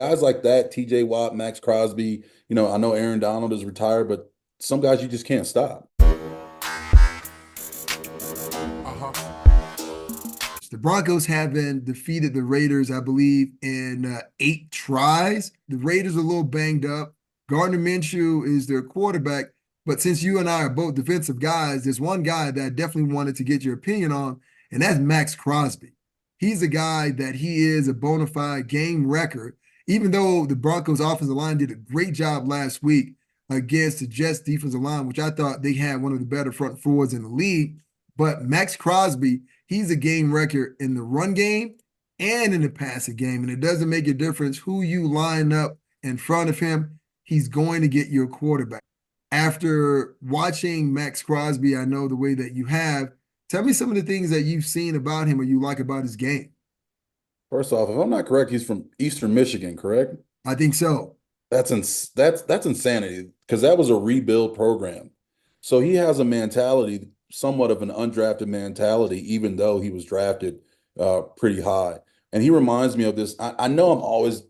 guys like that, TJ Watt, Maxx Crosby, I know Aaron Donald is retired, but some guys you just can't stop. The Broncos haven't defeated the Raiders, I believe, in 8 tries. The Raiders are a little banged up. Gardner Minshew is their quarterback. But since you and I are both defensive guys, there's one guy that I definitely wanted to get your opinion on, and that's Maxx Crosby. He's a guy that he is a bona fide game wrecker, even though the Broncos offensive line did a great job last week against the Jets defensive line, which I thought they had one of the better front fours in the league. But Maxx Crosby, he's a game wrecker in the run game and in the passing game. And it doesn't make a difference who you line up in front of him, he's going to get your quarterback. After watching Maxx Crosby, I know the way that you have. Tell me some of the things that you've seen about him or you like about his game. First off, if I'm not correct, he's from Eastern Michigan, correct? I think so. That's insanity because that was a rebuild program. So he has a mentality, somewhat of an undrafted mentality, even though he was drafted pretty high. And he reminds me of this. I know I'm always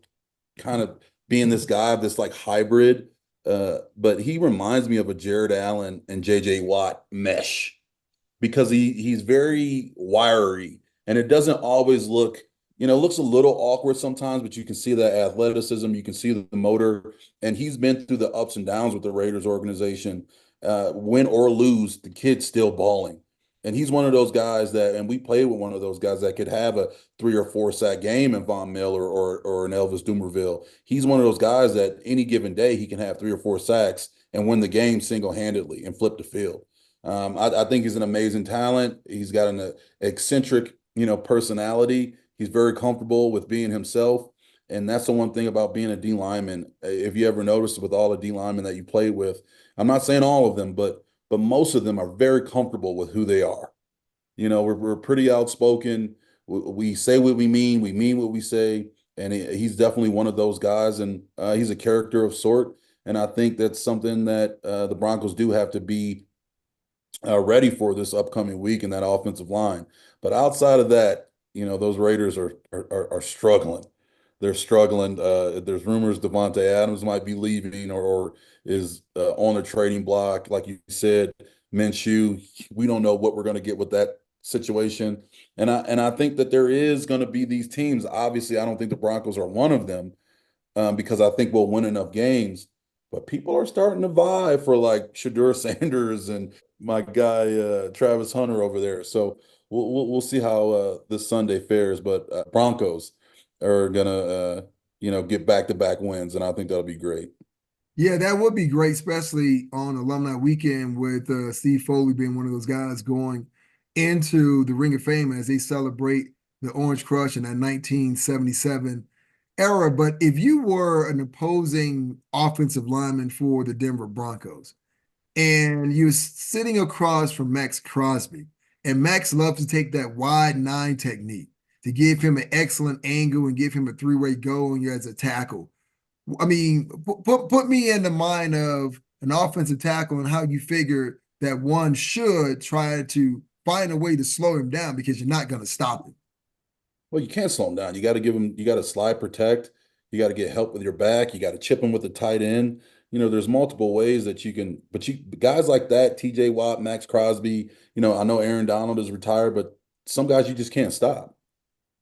kind of being this guy, this like hybrid, but he reminds me of a Jared Allen and JJ Watt mesh because he's very wiry and it doesn't always look, it looks a little awkward sometimes, but you can see that athleticism, you can see the motor, and he's been through the ups and downs with the Raiders organization. Win or lose, the kid's still balling. And he's one of those guys that, and we played with one of those guys that could have a 3 or 4 sack game in Von Miller or an Elvis Dumerville. He's one of those guys that any given day he can have 3 or 4 sacks and win the game single-handedly and flip the field. I think he's an amazing talent. He's got an eccentric, personality. He's very comfortable with being himself. And that's the one thing about being a D lineman. If you ever noticed with all the D linemen that you played with, I'm not saying all of them, but most of them are very comfortable with who they are. We're pretty outspoken. We say what we mean what we say, and he's definitely one of those guys, and he's a character of sort. And I think that's something that the Broncos do have to be ready for this upcoming week in that offensive line. But outside of that, those Raiders are struggling. They're struggling. There's rumors Devontae Adams might be leaving or is on a trading block. Like you said, Minshew, we don't know what we're going to get with that situation. And I think that there is going to be these teams. Obviously, I don't think the Broncos are one of them because I think we'll win enough games. But people are starting to vie for like Shadur Sanders and my guy Travis Hunter over there. So we'll see how this Sunday fares. But Broncos are gonna get back-to-back wins, and I think that'll be great. Yeah, that would be great, especially on alumni weekend with Steve Foley being one of those guys going into the Ring of Fame as they celebrate the Orange Crush in that 1977 era. But if you were an opposing offensive lineman for the Denver Broncos and you're sitting across from Maxx Crosby, and Max loves to take that wide nine technique to give him an excellent angle and give him a three-way go and you as a tackle. I mean, put me in the mind of an offensive tackle and how you figure that one should try to find a way to slow him down because you're not going to stop him. Well, you can't slow him down. You got to give him, you got to slide protect. You got to get help with your back. You got to chip him with the tight end. There's multiple ways that you can, but guys like that, TJ Watt, Maxx Crosby, I know Aaron Donald is retired, but some guys you just can't stop.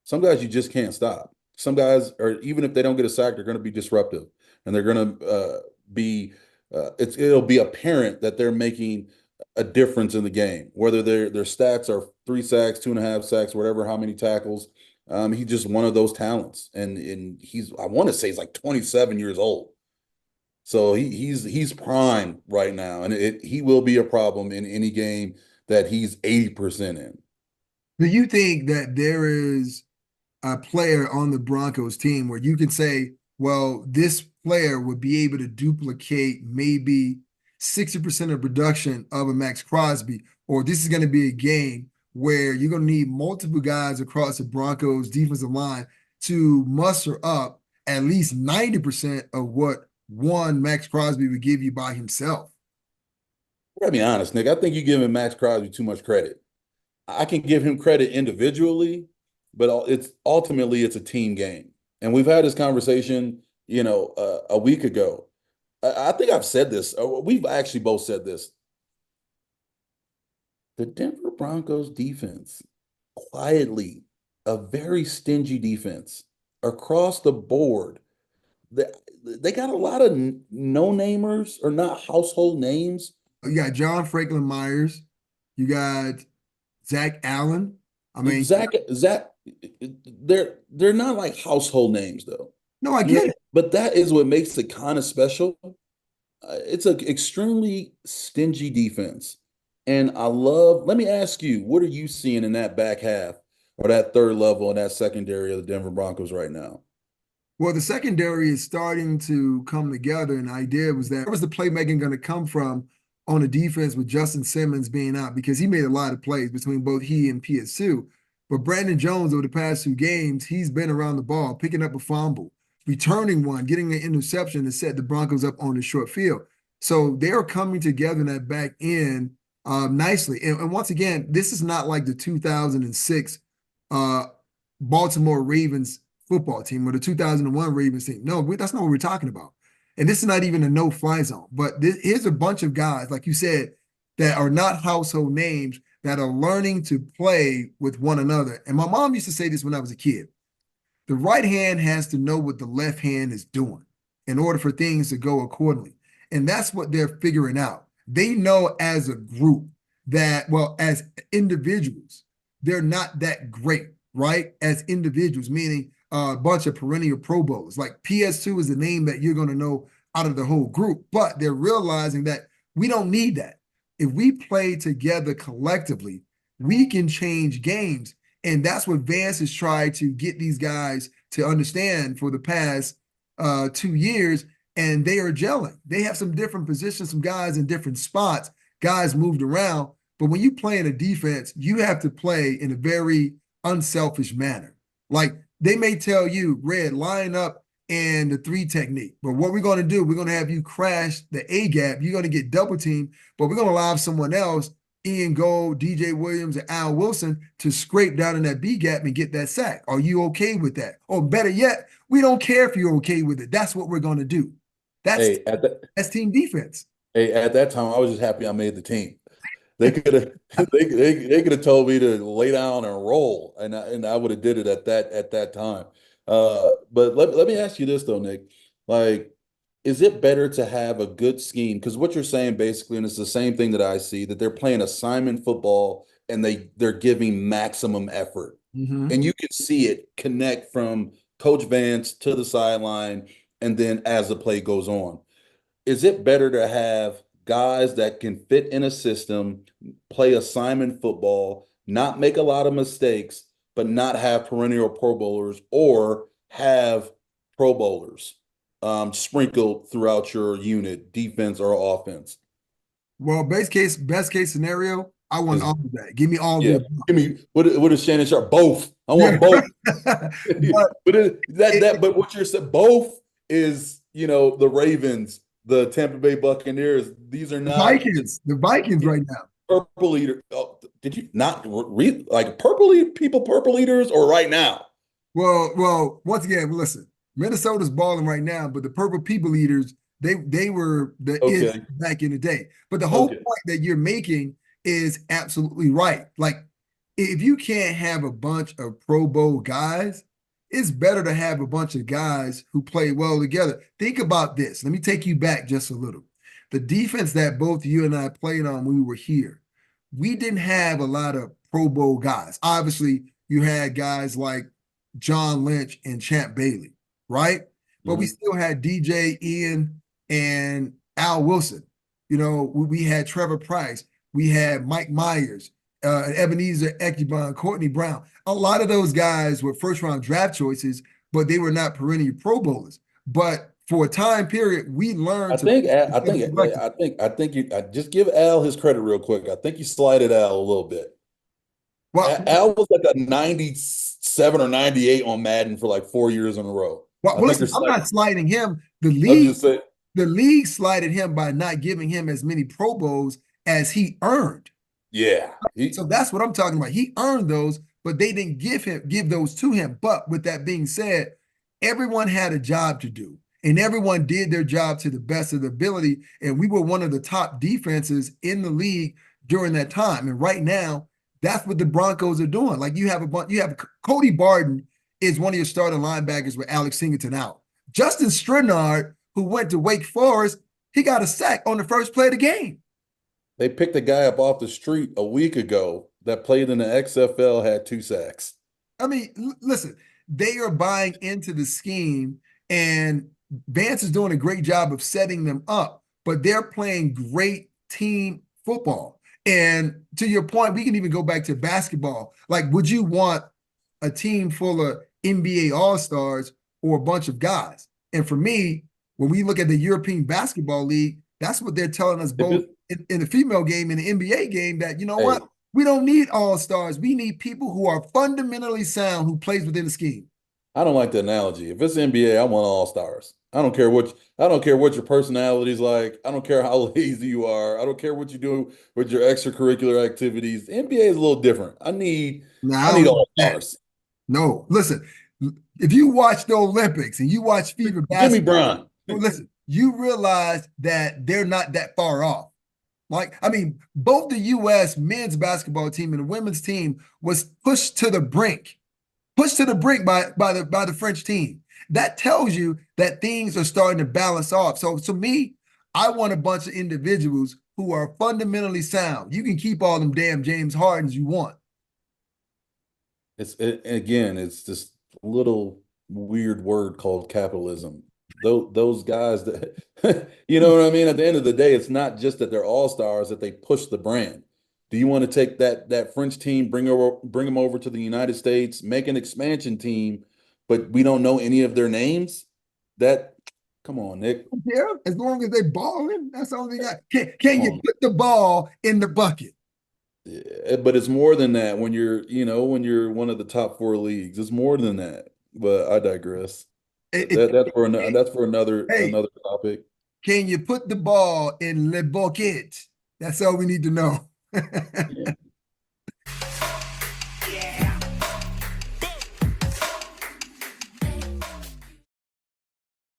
Some guys you just can't stop. Some guys are, even if they don't get a sack, they're going to be disruptive and they're going to be, it'll be apparent that they're making a difference in the game, whether their stats are 3 sacks, 2.5 sacks, whatever, how many tackles. He's just one of those talents. And he's, I want to say he's like 27 years old. So he's prime right now. And he will be a problem in any game that he's 80% in. Do you think that there is a player on the Broncos team where you can say, well, this player would be able to duplicate maybe 60% of production of a Maxx Crosby, or this is going to be a game where you're going to need multiple guys across the Broncos defensive line to muster up at least 90% of what one Maxx Crosby would give you by himself? I gotta be honest, Nick. I think you're giving Maxx Crosby too much credit. I can give him credit individually, but it's ultimately it's a team game. And we've had this conversation, a week ago. I think I've said this. We've actually both said this. The Denver Broncos defense, quietly, a very stingy defense across the board. They, they got a lot of no-namers or not household names. You got John Franklin Myers. You got Zach Allen. I mean, Zach, they're not like household names though. no, I get it. But that is what makes it kind of special. It's an extremely stingy defense. And let me ask you, what are you seeing in that back half or that third level in that secondary of the Denver Broncos right now? Well, the secondary is starting to come together, and the idea was that where was the playmaking going to come from on the defense with Justin Simmons being out because he made a lot of plays between both he and PS2. But Brandon Jones, over the past 2 games, he's been around the ball, picking up a fumble, returning one, getting an interception to set the Broncos up on the short field. So they're coming together in that back end nicely. And once again, this is not like the 2006 uh, Baltimore Ravens football team or the 2001 Ravens team. No, that's not what we're talking about. And this is not even a no-fly zone. But here's a bunch of guys, like you said, that are not household names that are learning to play with one another. And my mom used to say this when I was a kid. The right hand has to know what the left hand is doing in order for things to go accordingly. And that's what they're figuring out. They know as a group that, well, as individuals, they're not that great, right? As individuals, meaning a bunch of perennial Pro Bowlers. Like PS2 is the name that you're going to know out of the whole group, but they're realizing that we don't need that. If we play together collectively, we can change games. And that's what Vance has tried to get these guys to understand for the past 2 years. And they are gelling. They have some different positions, some guys in different spots, guys moved around. But when you play in a defense, you have to play in a very unselfish manner. Like they may tell you, Red, line up in the 3 technique. But what we're going to do, we're going to have you crash the A gap. You're going to get double teamed, but we're going to allow someone else, Ian Gold, DJ Williams, and Al Wilson, to scrape down in that B gap and get that sack. Are you okay with that? Or better yet, we don't care if you're okay with it. That's what we're going to do. That's team defense. Hey, at that time, I was just happy I made the team. They could have they could have told me to lay down and roll, and I would have did it at that time. But let me ask you this though, Nick. Like, is it better to have a good scheme? Because what you're saying basically, and it's the same thing that I see, that they're playing assignment football and they're giving maximum effort. Mm-hmm. And you can see it connect from Coach Vance to the sideline, and then as the play goes on. Is it better to have guys that can fit in a system, play assignment football, not make a lot of mistakes, but not have perennial Pro Bowlers, or have Pro Bowlers sprinkled throughout your unit, defense or offense? Well, best case scenario, I want Is all of that. Give me all Yeah, the above. give me what is Shannon Sharp? Both. I Yeah. want both. But But what you're saying, both is the Ravens, the Tampa Bay Buccaneers. These are not The Vikings right now. purple eater. Oh, did you not read like purple eaters, or right now? Well, once again, listen, Minnesota's balling right now, but the Purple People Eaters, they were the is Okay. back in the day. But the whole Okay. point that you're making is absolutely right. Like, if you can't have a bunch of Pro Bowl guys, it's better to have a bunch of guys who play well together. Think about this. Let me take you back just a little. The defense that both you and I played on when we were here, we didn't have a lot of Pro Bowl guys. Obviously, you had guys like John Lynch and Champ Bailey, right? But we Mhm. still had DJ, Ian, and Al Wilson. We had Trevor Price. We had Mike Myers, Ebenezer Ekubon, Courtney Brown. A lot of those guys were first-round draft choices, but they were not perennial Pro Bowlers. But for a time period, we learned to play collectively. I think you I just give Al his credit real quick. I think you slighted Al a little bit. Well, Al was like a 97 or 98 on Madden for like 4 years in a row. I think listen, you're I'm slighting. not sliding him. I'm just saying. The league slighted him by not giving him as many Pro Bowls as he earned. Yeah. So that's what I'm talking about. He earned those, but they didn't give those to him. But with that being said, everyone had a job to do, and everyone did their job to the best of their ability. And we were one of the top defenses in the league during that time. And right now, that's what the Broncos are doing. Like you have a bunch, you have Cody Barton is one of your starting linebackers with Alex Singleton out. Justin Strinard, who went to Wake Forest, he got a sack on the first play of the game. They picked a guy up off the street a week ago that played in the XFL, had 2 sacks. I mean, listen, they are buying into the scheme, and Vance is doing a great job of setting them up, but they're playing great team football. And to your point, we can even go back to basketball. Like, would you want a team full of NBA All Stars or a bunch of guys? And for me, when we look at the European Basketball League, that's what they're telling us If both it, in the female game and the NBA game that, you know hey, what? We don't need all stars. We need people who are fundamentally sound who plays within the scheme. I don't like the analogy. If it's NBA, I want all stars. I don't care what your personality's like. I don't care how lazy you are. I don't care what you do with your extracurricular activities. The NBA is a little different. Now, I I don't need know all that. stars. No, listen, if you watch the Olympics and you watch FIBA Give me basketball, Bron. listen, you realize that they're not that far off. Like, I mean, both the U.S. men's basketball team and the women's team was pushed to the brink by the French team. That tells you that things are starting to balance off. So to me, I want a bunch of individuals who are fundamentally sound. You can keep all them damn James Hardens you want. Again, it's this little weird word called capitalism. Those guys that you know what I mean? At the end of the day, it's not just that they're all stars, that they push the brand. Do you want to take that French team, bring them over to the United States, make an expansion team, but we don't know any of their names? That Come on, Nick. Yeah, as long as they balling, that's the only thing. Can Come you on. put the ball in the bucket? Yeah, but it's more than that when when you're one of the top four leagues. It's more than that. But I digress. That's for Hey, another topic. can you put the ball in le bucket? That's all we need to know.